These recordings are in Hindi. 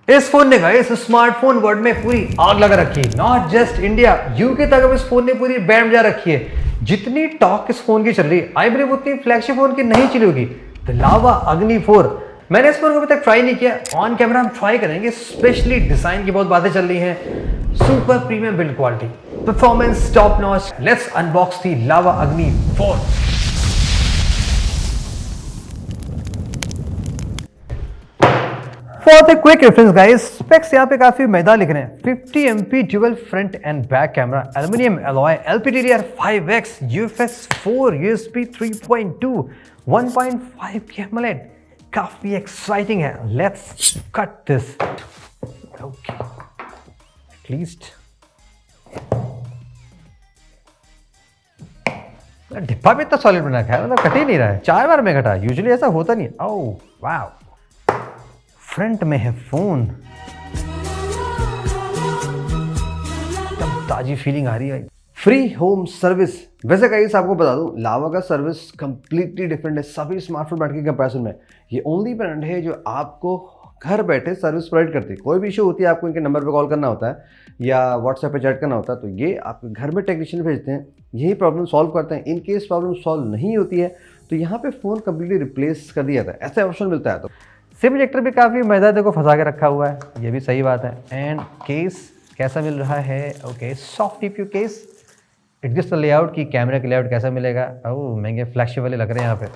इस फोन ने गाइस स्मार्टफोन वर्ल्ड में पूरी आग लगा रखी है। नॉट जस्ट इंडिया, यूके तक अब इस फोन ने पूरी बैंड बजा रखी है। जितनी टॉक इस फोन की चल रही है, आई बिलीव उतनी फ्लैगशिप फोन की नहीं चली होगी। The lava Agni 4। मैंने इस फोन को अभी तक ट्राई नहीं किया, ऑन कैमरा हम ट्राई करेंगे। स्पेशली डिजाइन की बहुत बातें चल रही हैं, super premium build quality, performance top notch. Let's unbox the Lava Agni 4। For the quick reference guys, specs यहाँ पे काफी मैदा लिख रहे हैं। 50 MP dual front and back camera, aluminium alloy, LPDDR5X, UFS 4, USB 3.2, 1.5 के AMOLED। काफी एक्साइटिंग है। Let's cut this. Okay, at least डिब्बा भी इतना सॉलिड बना रखा है, मतलब कट ही नहीं रहा है। 4 बार में कटा, यूजुअली ऐसा होता नहीं है। ओह वाह, फ्रंट में है फोन, ताजी फीलिंग आ रही है। Free home service. वैसे गाइस आपको बता दूं, लावा का सर्विस कंप्लीटली डिफरेंट है सभी स्मार्टफोन ब्रांड के कंपैरिजन में। ये ओनली ब्रांड है जो आपको घर बैठे सर्विस प्रोवाइड करती है। कोई भी इशू होती है, आपको इनके नंबर पे कॉल करना होता है या व्हाट्सएप पे चैट करना होता है, तो ये आपके घर में टेक्नीशियन भेजते हैं, यही प्रॉब्लम सॉल्व करते हैं। इन केस प्रॉब्लम सॉल्व नहीं होती है तो यहाँ पे फ़ोन कम्प्लीटली रिप्लेस कर दिया जाता है, ऐसा ऑप्शन मिलता है। तो सिम इजेक्टर भी काफ़ी मैदा देखो फंसा के रखा हुआ है, ये भी सही बात है। एंड केस कैसा मिल रहा है? Okay, soft TPU case. Adjust layout की कैमरे का लेआउट कैसा मिलेगा? ओह महंगे फ्लैगशिप वाले लग रहे हैं यहाँ पे।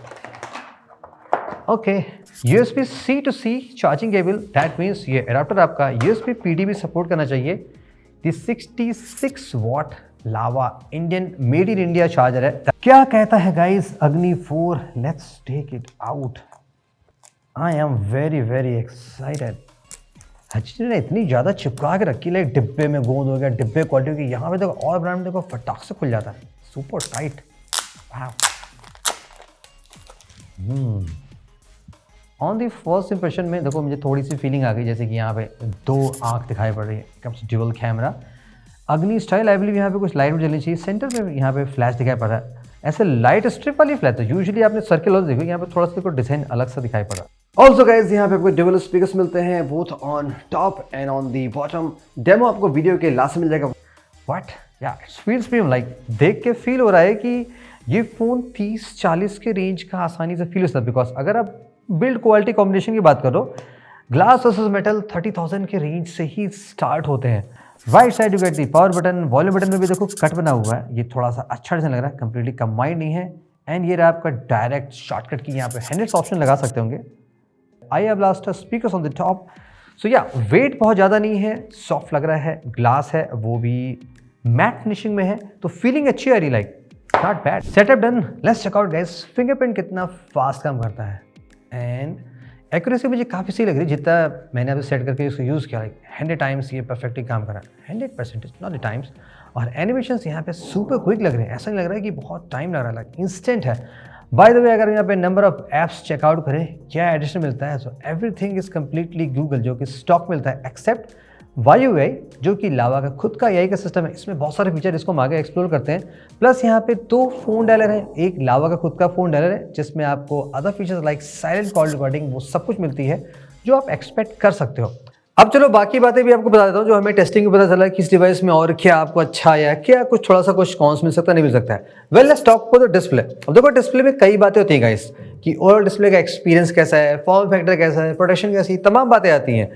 Okay, USB-C to C charging cable, that means ये एडाप्टर आपका USB PD भी सपोर्ट करना चाहिए। The 66 watt Lava Indian made in India charger है। क्या कहता है guys Agni 4? Let's take it out. I am very excited. हची ने इतनी ज़्यादा चिपका के रखी, लाइक डिब्बे में गोंद हो गया, डिब्बे क्वालिटी की। यहाँ पे देखो और ब्रांड में देखो फटाक से खुल जाता है, super tight. On the first impression में देखो मुझे थोड़ी सी फीलिंग आ गई, जैसे कि यहाँ पे 2 आँख दिखाई पड़ रही है। कम्स ड्यूअल कैमरा, अग्नि स्टाइल। आई बिलीव यहाँ पे कुछ लाइट भी जलनी चाहिए। सेंटर में यहाँ पे फ्लैश दिखाई पड़ रहा है, ऐसे लाइट स्ट्रिप वाली फ्लैश। तो यूजुअली आपने सर्किल और देखो, यहाँ पे थोड़ा सा डिजाइन अलग सा दिखाई पड़ा। ऑल्सो गाइज यहाँ पे आपको डबल स्पीकर्स मिलते हैं, both on top and on the bottom. Demo आपको वीडियो के लास्ट में मिल जाएगा। व्हाट या फील्स प्रीमियम, लाइक देख के फील हो रहा है कि ये फ़ोन 30-40 के रेंज का आसानी से फील हो सकता है। बिकॉज अगर आप बिल्ड क्वालिटी कॉम्बिनेशन की बात करो, ग्लास वर्सेस मेटल 30,000 के रेंज से ही स्टार्ट होते हैं। Right side you get the power button. Volume button में भी देखो कट बना हुआ है, ये थोड़ा सा अच्छा डिजाइन लग रहा है, कंप्लीटली कंबाइंड नहीं है। एंड ये रहा आपका डायरेक्ट शॉर्टकट की, यहाँ पे हैंडल्स ऑप्शन लगा सकते होंगे। IR blaster speakers on the top. So या वेट बहुत ज़्यादा नहीं है, सॉफ्ट लग रहा है। ग्लास है वो भी मैट फिनिशिंग में है, तो फीलिंग अच्छी आ रही, like not bad. Setup done. Let's check out guys fingerprint कितना फास्ट काम करता है। एंड एक्यूरेसी मुझे काफ़ी सही लग रही है, जितना मैंने अभी सेट करके इसको यूज़ किया। लाइक 100 टाइम्स ये परफेक्टली काम कर रहा है, 100% नॉट द टाइम्स। और एनिमेशंस यहाँ पे सुपर क्विक लग रहे हैं, ऐसा नहीं लग रहा है कि बहुत टाइम लग रहा है, लाइक इंस्टेंट है। बाय द वे अगर यहाँ पे नंबर ऑफ ऐप्स चेकआउट करें, क्या एडिशन मिलता है? So everything is completely Google, जो कि स्टॉक मिलता है, एक्सेप्ट YUI जो कि लावा का खुद का AI का सिस्टम है। इसमें बहुत सारे फीचर, इसको हम आगे एक्सप्लोर करते हैं। प्लस यहाँ पे 2 फोन डायलर है, एक लावा का खुद का फोन डायलर है, जिसमें आपको other features like silent call recording, वो सब कुछ मिलती है जो आप एक्सपेक्ट कर सकते हो। अब चलो बाकी बातें भी आपको बता देता हूँ, जो हमें टेस्टिंग में पता चला है किस डिवाइस में और क्या आपको अच्छा आया, क्या कुछ थोड़ा सा कुछ कॉन्स मिल सकता है, नहीं मिल सकता है। Well let's talk for the display. अब देखो डिस्प्ले में कई बातें होती हैं गाइस, कि ओवरऑल डिस्प्ले का एक्सपीरियंस कैसा है, फॉर्म फैक्टर कैसा है, प्रोटेक्शन कैसी, तमाम बातें आती हैं।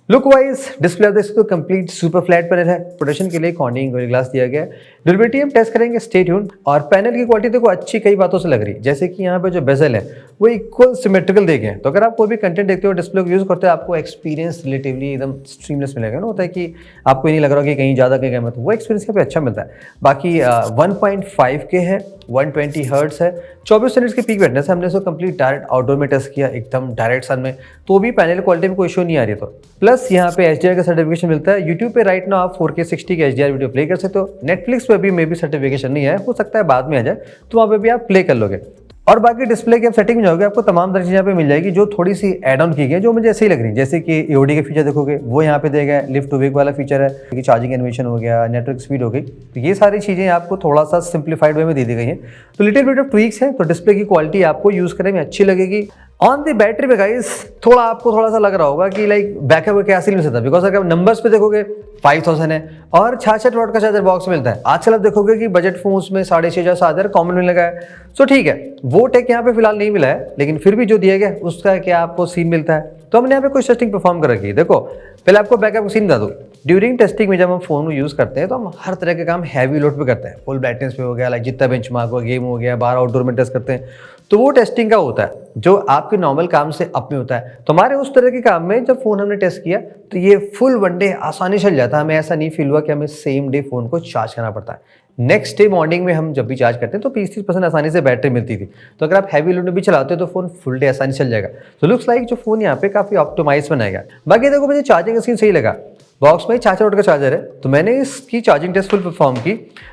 Look wise display of this complete super flat panel है। प्रोटेक्शन के लिए कॉर्निंग ग्लास दिया गया है। ड्यूरेबिलिटी हम टेस्ट करेंगे, स्टे ट्यून। और पैनल की क्वालिटी देखो अच्छी कई बातों से लग रही है, जैसे कि यहाँ पे जो बेजल है वो इक्वल सिमेट्रिकल देखे हैं। तो अगर आप कोई भी कंटेंट देखते हो, डिस्प्ले को यूज़ करते हो, आपको एक्सपीरियंस रिलेटिवली एकदम स्ट्रीमलेस मिलेगा ना। होता है कि आपको नहीं लग रहा कि कहीं ज़्यादा कहीं कम है, तो वो एक्सपीरियंस यहाँ पे अच्छा मिलता है। बाकी 1.5 के है, 120 हर्ट्ज है, 24 मिनट्स की पीक ब्राइटनेस है। हमने इसको कंप्लीट डायरेक्ट आउटडोर में टेस्ट किया, एकदम डायरेक्ट सन में, तो भी पैनल क्वालिटी में कोई इशू नहीं आ रही। तो प्लस यहाँ पे HDR का सर्टिफिकेशन मिलता है। यूट्यूब पे राइट नाउ आप 4K 60 के HDR वीडियो प्ले कर सकते हो। नेटफ्लिक्स पे भी मे बी सर्टिफिकेशन नहीं है, हो सकता है बाद में आ जाए, तो वहाँ पे भी आप प्ले कर लोगे। और बाकी डिस्प्ले की आप सेटिंग में जाओगे, आपको तमाम तरह चीज़ यहाँ पे मिल जाएगी, जो थोड़ी सी एड ऑन की गई है, जो मुझे ऐसे ही लग रही है। जैसे कि AOD के फीचर देखोगे, वो यहाँ पे दिया गया है। लिफ्ट टू वेक वाला फीचर है, कि चार्जिंग एनिमेशन हो गया, नेटवर्क स्पीड हो गई, तो ये सारी चीज़ें आपको थोड़ा सा सिंप्लीफाइड वे में दे दी गई हैं। तो लिटिल बिट ऑफ ट्वीक्स हैं, तो डिस्प्ले की क्वालिटी आपको यूज़ करने में अच्छी लगेगी। ऑन द बैटरी पे गाइस थोड़ा सा लग रहा होगा कि लाइक बैकअप कैसे मिल सकता है, बिकॉज अगर नंबर्स पे देखोगे 5000 है और 66 वाट का चार्जर बॉक्स मिलता है। आजकल आप देखोगे कि बजट फोन्स में 6,500 कॉमन मिलने लगा है। सो ठीक है, वो टेक यहाँ पे फिलहाल नहीं मिला है, लेकिन फिर भी जो दिया गया उसका क्या आपको सीन मिलता है। तो हमने यहाँ पे कुछ टेस्टिंग परफॉर्म कर रखी है। देखो पहले आपको बैकअप सीन बता दूं। ड्यूरिंग टेस्टिंग में जब हम फोन को यूज करते हैं तो हम हर तरह के काम हैवी लोड पे करते हैं। फुल ब्राइटनेस पे हो गया, लाइक जितना बेंचमार्क हो, गेम हो गया, बाहर आउटडोर में टेस्ट करते हैं, तो वो टेस्टिंग का होता है जो आपके नॉर्मल काम से अप में होता है। तो हमारे उस तरह के काम में जब फोन हमने टेस्ट किया तो ये फुल वन डे आसानी चल जाता है। हमें ऐसा नहीं फील हुआ कि हमें सेम डे फोन को चार्ज करना पड़ता है। नेक्स्ट डे मॉर्निंग में हम जब भी चार्ज करते हैं तो 20-30% आसानी से बैटरी मिलती थी। तो अगर आप हैवी लोड में भी चलाते हो तो फोन फुल डे आसानी चल जाएगा। तो लुक्स लाइक जो फोन यहाँ पे काफी ऑप्टिमाइज बनाया गया। बाकी देखो मुझे चार्जिंग स्क्रीन सही लगा। बॉक्स में 4 वाट का चार्जर है, तो मैंने इसकी चार्जिंग टेस्ट फुल परफॉर्म की।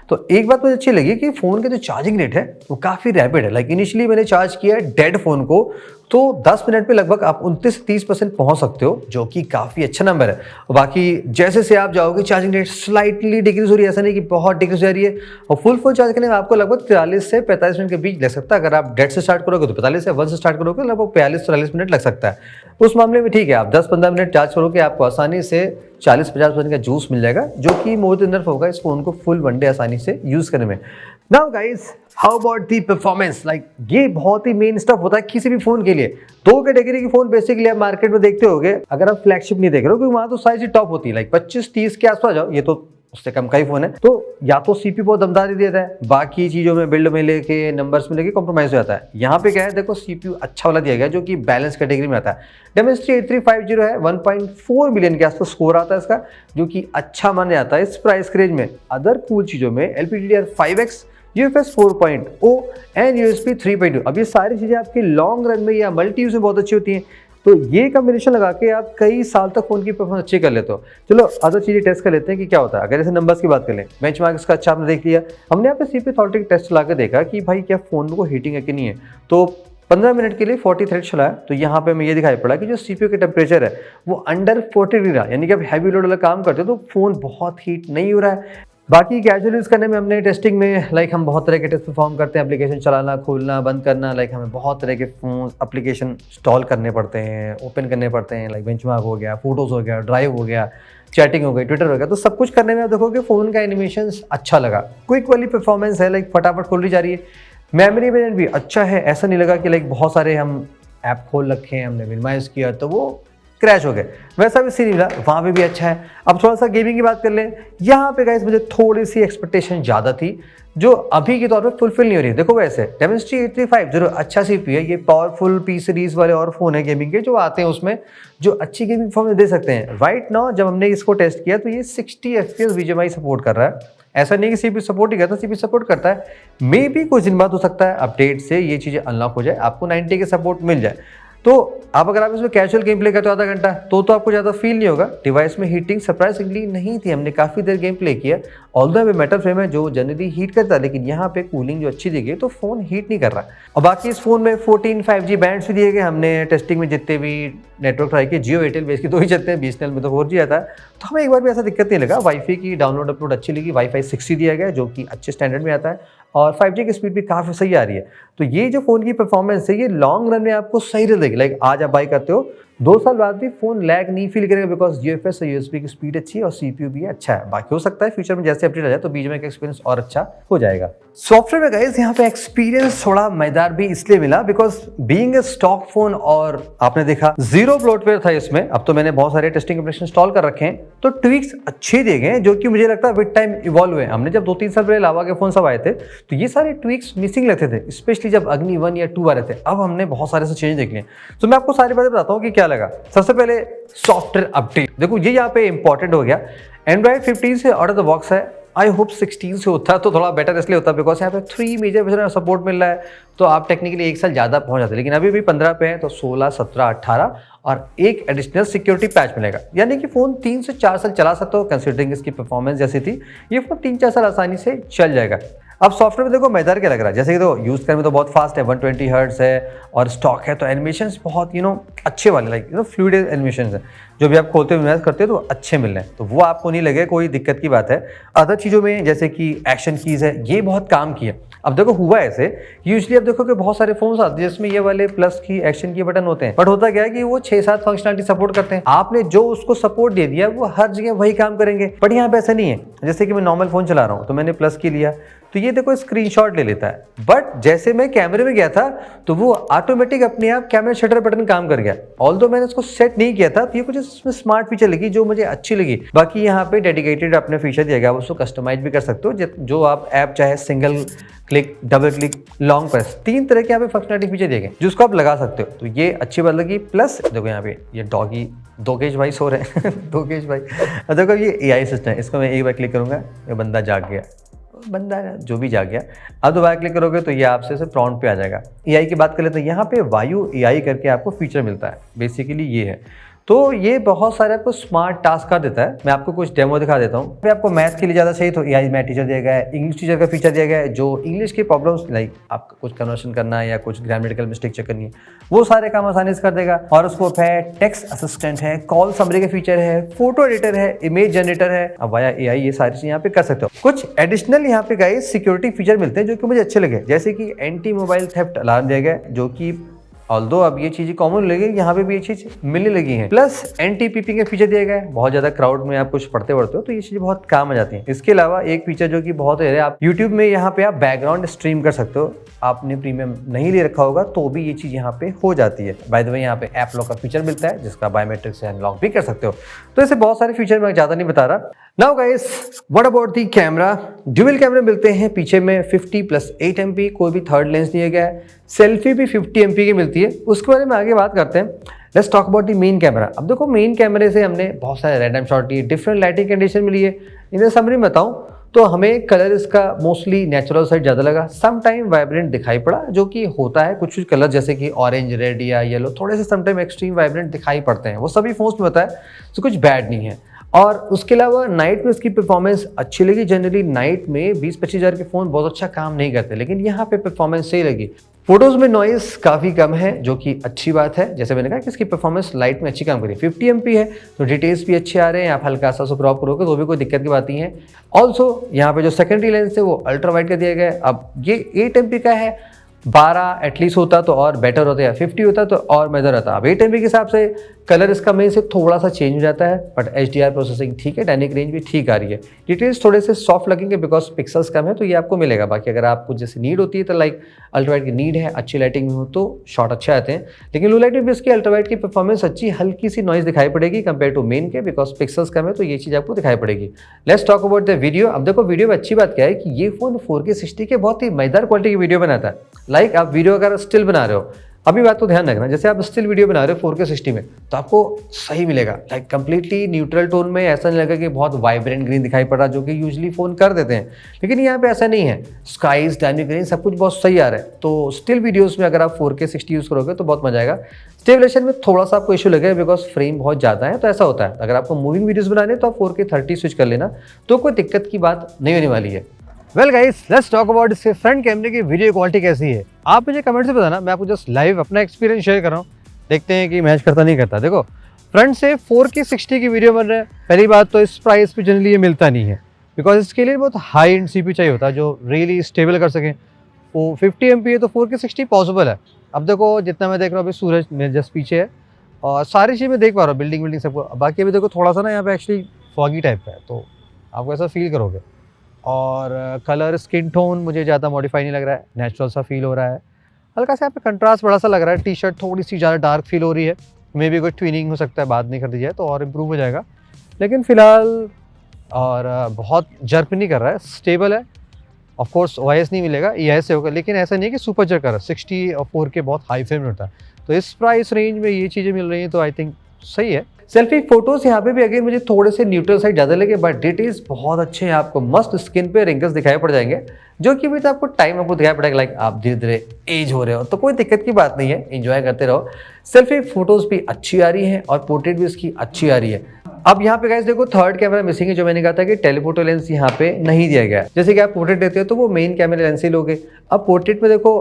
तो एक बात मुझे अच्छी लगी कि फ़ोन का जो चार्जिंग रेट है वो काफ़ी रैपिड है। लाइक इनिशियली मैंने चार्ज किया डेड फ़ोन को तो 10 मिनट में लगभग आप 29 से 30% पहुंच सकते हो, जो कि काफ़ी अच्छा नंबर है। और बाकी जैसे से आप जाओगे चार्जिंग रेट स्लाइटली डिक्रीज हो रही है, ऐसा नहीं कि बहुत डिक्रीज हो रही है। और फुल चार्ज करने में आपको लगभग 43 से 45 मिनट के बीच लग सकता है। अगर आप डेड से स्टार्ट करोगे तो 45 से 1 से स्टार्ट करोगे लगभग 45-43 मिनट लग सकता है। उस मामले में ठीक है, आप 10-15 मिनट चार्ज करोगे आपको आसानी से 40-50% का जूस मिल जाएगा, जो कि मोर देन इनफ होगा इस फोन को फुल वन डे आसानी से यूज करने में। Now guys, how about the performance. Like ये बहुत ही मेन स्टफ होता है किसी भी फोन के लिए। 2 कैटेगरी के फोन बेसिकली आप मार्केट में देखते होगे, अगर आप फ्लैगशिप नहीं देख रहे हो क्योंकि वहां तो साइज ही टॉप होती है। लाइक 25-30 के आसपास जाओ, ये तो उससे कम का ही फोन है। तो या तो सीपीयू बहुत दमदार देता है, बाकी चीजों में बिल्ड में लेके नंबर्स में लेके कॉम्प्रोमाइज हो जाता है। यहाँ पे क्या है, देखो सीपीयू अच्छा वाला दिया गया जो कि बैलेंस कैटेगरी में आता है। Dimensity 8350 है, 1.4 मिलियन के आसपास स्कोर आता है इसका, जो कि अच्छा माना जाता है इस प्राइस रेंज में। अदर कूल चीजों में LPDDR5X, UFS 4.0 एंड USB 3.2। अब ये सारी चीजें आपकी लॉन्ग रन में या मल्टी यूज में बहुत अच्छी होती हैं। तो ये कॉम्बिनेशन लगा के आप कई साल तक फोन की परफॉर्मेंस अच्छी कर लेते हो। चलो अदर चीजें टेस्ट कर लेते हैं कि क्या होता है। अगर जैसे नंबर्स की बात कर लें, बेंचमार्क इसका अच्छा आपने देख लिया। हमने यहाँ पे CPU अथॉरिटी टेस्ट लगा के देखा कि भाई क्या फोन को हीटिंग है कि नहीं है। तो 15 मिनट के लिए 40 थ्रेड चलाया तो यहाँ पे हमें ये दिखाई पड़ा कि जो CPU का टेम्परेचर है वो अंडर 40 डिग्री रहा, यानी कि आप हैवी लोड वाला काम करते हो तो फोन बहुत हीट नहीं हो रहा है। बाकी कैजुअल यूज़ करने में हमने टेस्टिंग में लाइक हम बहुत तरह के टेस्ट परफॉर्म करते हैं। एप्लीकेशन चलाना, खोलना, बंद करना, लाइक हमें बहुत तरह के फोन एप्लीकेशन इंस्टॉल करने पड़ते हैं, ओपन करने पड़ते हैं। लाइक बेंचमार्क हो गया, फोटोज़ हो गया, ड्राइव हो गया, चैटिंग हो गई, ट्विटर हो गया। तो सब कुछ करने में आप देखोगे फ़ोन का एनिमेशन अच्छा लगा, क्विक वाली परफॉर्मेंस है, लाइक फटाफट खुल रही जा रही है। मेमोरी मैनेजमेंट भी अच्छा है, ऐसा नहीं लगा कि लाइक बहुत सारे हम ऐप खोल रखे हैं, हमने मिनिमाइज किया तो वो क्रैश हो गए, वैसा भी सीन मिला। वहाँ पे भी अच्छा है। अब थोड़ा सा गेमिंग की बात कर लें। यहाँ पे गाइस मुझे थोड़ी सी एक्सपेक्टेशन ज़्यादा थी जो अभी के तौर पे फुलफिल नहीं हो रही है। देखो वैसे Dimensity 8350 अच्छा CPU है, ये पावरफुल P सीरीज वाले और फोन है गेमिंग के जो आते हैं उसमें जो अच्छी गेमिंग परफॉर्मेंस दे सकते हैं। राइट नाउ जब हमने इसको टेस्ट किया तो ये 60 FPS BGMI सपोर्ट कर रहा है। ऐसा नहीं कि CPU सपोर्ट ही करता, CPU सपोर्ट करता है। मे बी कुछ दिन बाद हो सकता है अपडेट से ये चीज़ें अनलॉक हो जाए, आपको 90 के सपोर्ट मिल जाए। तो आप अगर आप इसमें कैजुअल गेम प्ले करते हो आधा घंटा तो आपको ज़्यादा फील नहीं होगा। डिवाइस में हीटिंग सरप्राइजिंगली नहीं थी, हमने काफ़ी देर गेम प्ले किया। ऑल्दो में मेटल फ्रेम है जो जनरली हीट करता है, लेकिन यहाँ पे कूलिंग जो अच्छी दी गई तो फोन हीट नहीं कर रहा। और बाकी इस फोन में 14 5G बैंड्स भी दिए गए। हमने टेस्टिंग में जितने भी नेटवर्क ट्राई किए, जियो एयरटेल बेस की 2 ही चलते हैं, BSNL में तो 4G आता है। तो हमें एक बार भी ऐसा दिक्कत नहीं लगा। वाईफाई की डाउनलोड अपलोड अच्छी लगी, वाईफाई 6 दिया गया जो कि अच्छे स्टैंडर्ड में आता है और 5G की स्पीड भी काफ़ी सही आ रही है। तो ये जो फ़ोन की परफॉर्मेंस है ये लॉन्ग रन में आपको सही रहेगी। लाइक आज आप बाई करते हो 2 साल बाद भी फोन लैग नहीं फील करेगा, बिकॉज UFS और USB की स्पीड अच्छी है और CPU भी अच्छा है। बाकी हो सकता है फ्यूचर में जैसे अपडेट आ जाए तो BGMI का एक्सपीरियंस और अच्छा हो जाएगा। सॉफ्टवेयर में गाइस यहाँ पे एक्सपीरियंस थोड़ा मजेदार भी इसलिए मिला because being a stock phone और आपने देखा जीरो ब्लोटवेयर था इसमें। अब तो मैंने बहुत सारे टेस्टिंग एप्लीकेशन इंस्टॉल कर रखे हैं तो ट्विक्स अच्छे दिए गए जो कि मुझे लगता है विद टाइम इवॉल्व हुए। हमने जब 2-3 साल पहले लावा के फोन सब आए थे तो ये सारे ट्विक्स मिसिंग लगते थे, स्पेशली जब अग्नि 1 या 2 आ रहे थे। अब हमने बहुत सारे से चेंज देख लिए। तो मैं आपको सारी बातें बताता हूँ कि क्या लगा। सबसे पहले सॉफ्टवेयर अपडेट, देखो ये यहाँ पे इंपॉर्टेंट हो गया। एंड्रॉइड 15 से आउट ऑफ द बॉक्स है। आई होप 16 से होता तो थोड़ा बेटर इसलिए होता बिकॉज यहाँ पे 3 मेजर वर्जन सपोर्ट मिल रहा है तो आप टेक्निकली 1 साल ज़्यादा पहुंच जाते हैं। लेकिन अभी भी 15 पे है तो 16, 17, 18 और एक एडिशनल सिक्योरिटी पैच मिलेगा, यानी कि फ़ोन 3 से 4 साल चला सकते हो। कंसिडरिंग इसकी परफॉर्मेंस जैसी थी, ये फ़ोन 3-4 साल आसानी से चल जाएगा। अब सॉफ्टवेयर में देखो मजेदार क्या लग रहा है, जैसे कि तो यूज़ करने में तो बहुत फास्ट है, 120 हर्ट्ज है और स्टॉक है, तो एनिमेशंस बहुत अच्छे वाले लाइक फ्लूइड एनिमेशंस है, जो भी आप खोलते हुए मैच करते हो तो अच्छे मिल रहे हैं, तो वो आपको नहीं लगे कोई दिक्कत की बात है। अदर चीज़ों में जैसे कि एक्शन कीज़ है, ये बहुत काम की है। अब देखो हुआ ऐसे, यूजली आप देखो कि बहुत सारे फोन्स आते हैं जिसमें ये वाले प्लस की एक्शन की बटन होते हैं, बट होता क्या है कि वो 6-7 फंक्शनलिटी सपोर्ट करते हैं, आपने जो उसको सपोर्ट दे दिया वो हर जगह वही काम करेंगे, बट यहाँ पे ऐसा नहीं है। जैसे कि मैं नॉर्मल फोन चला रहा हूँ तो मैंने प्लस की लिया तो ये देखो स्क्रीनशॉट ले लेता है, बट जैसे मैं कैमरे में गया था तो वो ऑटोमेटिक अपने आप कैमरा शटर बटन काम कर गया। ऑल्दो मैंने उसको सेट नहीं किया था, तो ये कुछ इसमें स्मार्ट फीचर लगी जो मुझे अच्छी लगी। बाकी यहाँ पे डेडिकेटेड अपने फीचर दिया गया, आप उसको कस्टमाइज भी कर सकते हो, जो आप ऐप चाहे single click, double click, long press, 3 तरह के यहाँ पे फंक्शनलिटी फीचर दिए गए जिसको आप लगा सकते हो, तो ये अच्छी बात लगी। प्लस देखो यहाँ पे ये डॉगी दोगेश भाई सो रहे हैं दोगेश भाई, देखो ये AI सिस्टम है, इसको मैं एक बार क्लिक करूंगा, ये बंदा जाग गया, बंदा जो भी जाग गया। अब दोबारा क्लिक करोगे तो ये आपसे सिर्फ प्रॉम्प्ट पे आ जाएगा। AI की बात करें तो यहाँ पे वायु AI करके आपको फीचर मिलता है, बेसिकली ये है, तो ये बहुत सारे आपको स्मार्ट टास्क का देता है। मैं आपको कुछ डेमो दिखा देता हूँ। फिर आपको मैथ के लिए ज़्यादा चाहिए तो AI मैथ टीचर दिया गया है, इंग्लिश टीचर का फीचर दिया गया है, जो इंग्लिश की प्रॉब्लम्स लाइक आपको कुछ कन्वर्शन करना है या कुछ ग्रामेटिकल मिस्टेक चेक करनी है, वो सारे काम आसानी से कर देगा। हॉरोस्कोप है, टेक्स्ट असिस्टेंट है, कॉल समरी का फीचर है, फोटो एडिटर है, इमेज जनरेटर है। अब वाया AI ये सारी चीज़ यहाँ पे कर सकते हो। कुछ एडिशनल यहाँ पे गाइस सिक्योरिटी फीचर मिलते हैं जो कि मुझे अच्छे लगे, जैसे कि एंटी मोबाइल थेफ्ट अलार्म दिया गया है, जो कि ऑल्दो अब ये चीज़ें कॉमन लगी, यहाँ पे भी ये चीज़ मिलने लगी है। प्लस एंटी-पीपिंग का फीचर दिया गया है, बहुत ज़्यादा क्राउड में आप कुछ पढ़ते हो तो ये चीज़ें बहुत काम आ जाती हैं। इसके अलावा एक फीचर जो कि बहुत है, आप यूट्यूब में यहाँ पे आप बैकग्राउंड स्ट्रीम कर सकते हो, आपने प्रीमियम नहीं ले रखा होगा तो भी ये चीज़ यहाँ पे हो जाती है। बाय द वे यहाँ पे ऐप लॉक का फीचर मिलता है जिसका बायोमेट्रिक से अनलॉक भी कर सकते हो। तो ऐसे बहुत सारे फीचर मैं ज़्यादा नहीं बता रहा। Now guys what about the camera, dual कैमरे मिलते हैं पीछे में 50+8 MP, कोई भी थर्ड लेंस दिया गया है, सेल्फी भी 50 MP की मिलती है, उसके बारे में आगे बात करते हैं। Let's talk about the main camera. अब देखो मेन कैमरे से हमने बहुत सारे रैंडम शॉट लिए, डिफरेंट लाइटिंग कंडीशन मिली है। इन्हें समरी में बताऊं तो हमें कलर इसका मोस्टली नेचुरल साइड ज़्यादा लगा, सम टाइम वाइब्रेंट दिखाई पड़ा, जो कि होता है कुछ कलर जैसे कि ऑरेंज, रेड या येलो थोड़े से सम टाइम एक्सट्रीम वाइब्रेंट दिखाई पड़ते हैं, वो सभी फोन्स में होता है, तो कुछ बैड नहीं है। और उसके अलावा नाइट में इसकी परफॉर्मेंस अच्छी लगी। जनरली नाइट में 20-25 हज़ार के फ़ोन बहुत अच्छा काम नहीं करते, लेकिन यहाँ पे परफॉर्मेंस सही लगी। फोटोज़ में नॉइस काफ़ी कम है, जो कि अच्छी बात है। जैसे मैंने कहा कि इसकी परफॉर्मेंस लाइट में अच्छी काम करी, 50 MP है, तो डिटेल्स भी अच्छे आ रहे हैं। आप हल्का सा क्रॉप करोगे तो भी कोई दिक्कत की बात नहीं है। ऑल्सो यहाँ पे जो सेकेंडरी लेंस है वो अल्ट्रा वाइड का दिया गया है। अब ये 8 MP का है, 12 एटलीस्ट होता तो और बेटर होता, या 50 होता तो और मज़ा रहता। अब 8 MP के हिसाब से कलर इसका मेन से थोड़ा सा चेंज हो जाता है, बट HDR प्रोसेसिंग ठीक है, डायनेमिक रेंज भी ठीक आ रही है। डिटेल्स थोड़े से सॉफ्ट लगेंगे बिकॉज पिक्सल्स कम है, तो ये आपको मिलेगा। बाकी अगर आपको जैसे नीड होती है तो लाइक अल्ट्रावाइड की नीड है, अच्छी लाइटिंग में हो तो शॉट अच्छे आते हैं, लेकिन लो लाइट में भी इसकी अल्ट्रावाइड की परफॉर्मेंस अच्छी, हल्की सी नॉइज दिखाई पड़ेगी कंपेयर टू मेन के, बिकॉज पिक्सल्स कम है तो ये चीज़ आपको दिखाई पड़ेगी। Let's talk about the video. अब देखो वीडियो में अच्छी बात क्या है कि ये फोन 4K 60 के बहुत ही मजेदार क्वालिटी की वीडियो बनाता है। लाइक आप वीडियो अगर स्टिल बना रहे हो, अभी बात को ध्यान रखना, जैसे आप स्टिल वीडियो बना रहे हो 4K 60 में तो आपको सही मिलेगा, लाइक कंप्लीटली न्यूट्रल टोन में, ऐसा नहीं लगेगा कि बहुत वाइब्रेंट ग्रीन दिखाई पड़ रहा, जो कि यूजुअली फोन कर देते हैं, लेकिन यहाँ पे ऐसा नहीं है। स्काइज, डायनेमिक ग्रीन सब कुछ बहुत सही आ रहा है। तो स्टिल वीडियोस में अगर आप 4K 60 यूज़ करोगे तो बहुत मजा आएगा। स्टेबलेशन में थोड़ा सा आपको इशू लगेगा बिकॉज फ्रेम बहुत ज़्यादा है, तो ऐसा होता है। अगर आपको मूविंग वीडियोस बनाने तो आप 4K 30 स्विच कर लेना, तो कोई दिक्कत की बात नहीं होने वाली है। Well guys, let's talk about इसके फ्रंट कैमरे की वीडियो क्वालिटी कैसी है। आप मुझे कमेंट से बताना, मैं आपको जस्ट लाइव अपना एक्सपीरियंस शेयर कर रहा हूँ, देखते हैं कि मैच करता नहीं करता। देखो फ्रंट से 4K 60 की वीडियो बन रहा है। पहली बात तो इस प्राइस पे जनरली ये मिलता नहीं है, बिकॉज इसके लिए बहुत हाई एंड CPU चाहिए होता है जो रियली स्टेबल कर सकें। वो 50 MP है तो 4K 60 पॉसिबल है। अब देखो जितना मैं देख रहा हूँ अभी सूरज मेरे जस्ट पीछे है और सारी चीज़ मैं देख पा रहा हूँ, बिल्डिंग सबको। बाकी अभी देखो थोड़ा सा ना यहाँ पे एक्चुअली फॉगी टाइप का है, तो आपको ऐसा फील करोगे। और कलर स्किन टोन मुझे ज़्यादा मॉडिफाई नहीं लग रहा है, नेचुरल सा फील हो रहा है। हल्का सा यहाँ पे कंट्रास्ट बड़ा सा लग रहा है, टी शर्ट थोड़ी सी ज़्यादा डार्क फील हो रही है। मे भी कोई ट्विनिंग हो सकता है, बात नहीं कर दी जाए तो और इम्प्रूव हो जाएगा, लेकिन फ़िलहाल और बहुत जर्क नहीं कर रहा है, स्टेबल है। ऑफ कोर्स OIS नहीं मिलेगा, EIS से होगा, लेकिन ऐसा नहीं है कि सुपर जर्क कर रहा है। 60 और 4K बहुत हाई फ्रेम होता है, तो इस प्राइस रेंज में ये चीज़ें मिल रही हैं तो आई थिंक सही है। सेल्फी फोटोज यहाँ पे भी अगेन मुझे थोड़े से न्यूट्रल साइड ज़्यादा लगे, बट डिटेल्स बहुत अच्छे हैं। आपको मस्त स्किन पे रिंकल्स दिखाई पड़ जाएंगे, जो कि भी तो आपको टाइम आपको दिखाई पड़ेगा, लाइक आप धीरे धीरे एज हो रहे हो, तो कोई दिक्कत की बात नहीं है, एंजॉय करते रहो। सेल्फी फोटोज भी अच्छी आ रही है और पोर्ट्रेट भी इसकी अच्छी आ रही है। अब यहाँ पे गाइस देखो थर्ड कैमरा मिसिंग है, जो मैंने कहा था कि टेलीफोटो लेंस यहाँ पे नहीं दिया गया है। जैसे कि आप पोर्ट्रेट लेते हो तो वो मेन कैमरा लेंस ही लोगे। अब पोर्ट्रेट में देखो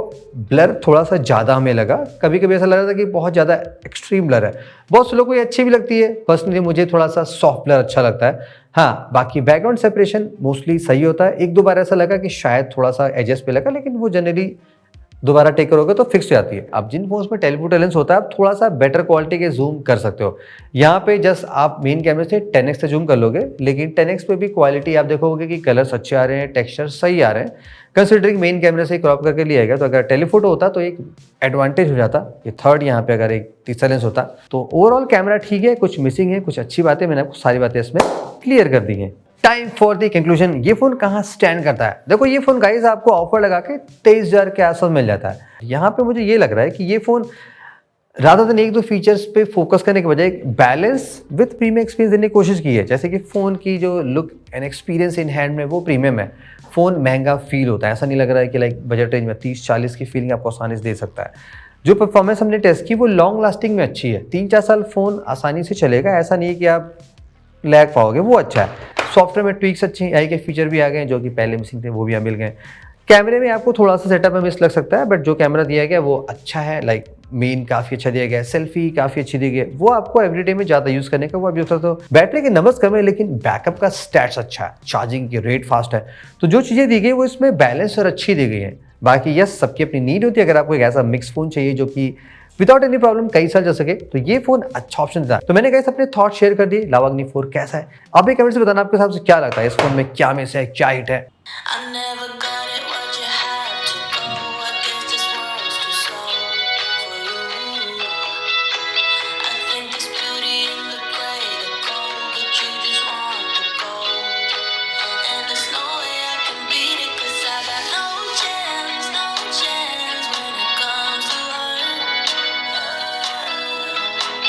ब्लर थोड़ा सा ज़्यादा हमें लगा, कभी कभी ऐसा लग रहा था कि बहुत ज़्यादा एक्सट्रीम ब्लर है। बहुत से लोगों को ये अच्छी भी लगती है, पर्सनली मुझे थोड़ा सा सॉफ्ट ब्लर अच्छा लगता है। हाँ, बाकी बैकग्राउंड सेपरेशन मोस्टली सही होता है। एक दो बार ऐसा लगा कि शायद थोड़ा सा एजेस पे लगा, लेकिन वो जनरली दोबारा टेक करोगे तो फिक्स हो जाती है। अब जिन फोन्स में टेलीफोटो लेंस होता है आप थोड़ा सा बेटर क्वालिटी के जूम कर सकते हो। यहाँ पे जस्ट आप मेन कैमरे से 10x से जूम कर लोगे, लेकिन 10x पे भी क्वालिटी आप देखोगे कि कलर्स अच्छे आ रहे हैं, टेक्सचर सही आ रहे हैं, कंसिडरिंग मेन कैमरे से क्रॉप करके लिया गया। तो अगर टेलीफोटो होता तो एक एडवांटेज हो जाता, ये थर्ड यहाँ पे अगर एक तीसरा लेंस होता। तो ओवरऑल कैमरा ठीक है, कुछ मिसिंग है, कुछ अच्छी बातें मैंने आपको सारी बातें इसमें क्लियर कर दी हैं। टाइम फॉर द कंक्लूजन, ये फोन कहाँ स्टैंड करता है? देखो ये फोन गाइस आपको ऑफर लगा के 23,000 के आसपास मिल जाता है। यहाँ पे मुझे ये लग रहा है कि ये फोन रादर देन एक दो फीचर्स पे फोकस करने के बजाय बैलेंस विद प्रीमियम एक्सपीरियंस देने की कोशिश की है। जैसे कि फोन की जो look and experience in hand में वो प्रीमियम है, फोन महंगा फील होता है। ऐसा नहीं लग रहा है कि लाइक बजट रेंज में 30-40 की फीलिंग आपको आसानी से दे सकता है। जो परफॉर्मेंस हमने टेस्ट की वो लॉन्ग लास्टिंग में अच्छी है, 3-4 साल फोन आसानी से चलेगा। ऐसा नहीं है कि आप लैग पाओगे, वो अच्छा है। सॉफ्टवेयर में ट्वीक्स अच्छी आई के फीचर भी आ गए जो कि पहले मिसिंग थे, वो भी मिल गए। कैमरे में आपको थोड़ा सा सेटअप में मिस लग सकता है, बट जो कैमरा दिया गया वो अच्छा है। लाइक मेन काफ़ी अच्छा दिया गया है, सेल्फी काफ़ी अच्छी दी गई है, वो आपको एवरीडे में ज़्यादा यूज़ करने का वो आप यूज़ करते हो। बैटरी के नंबर्स कम है लेकिन बैकअप का स्टैट्स अच्छा है, चार्जिंग की रेट फास्ट है। तो जो चीज़ें दी गई वो इसमें बैलेंस और अच्छी दी गई है। बाकी यस, सबकी अपनी नीड होती है। अगर आपको एक ऐसा मिक्स फ़ोन चाहिए जो कि विदाउट एनी प्रॉब्लम कई साल चल सके, तो ये फोन अच्छा ऑप्शन था। तो मैंने गाइस अपने थॉट शेयर कर दिए। लावा अग्नि 4 कैसा है? आप भी कमेंट से बताना आपके हिसाब से क्या लगता है, इस फोन में क्या मिस है, क्या हिट है।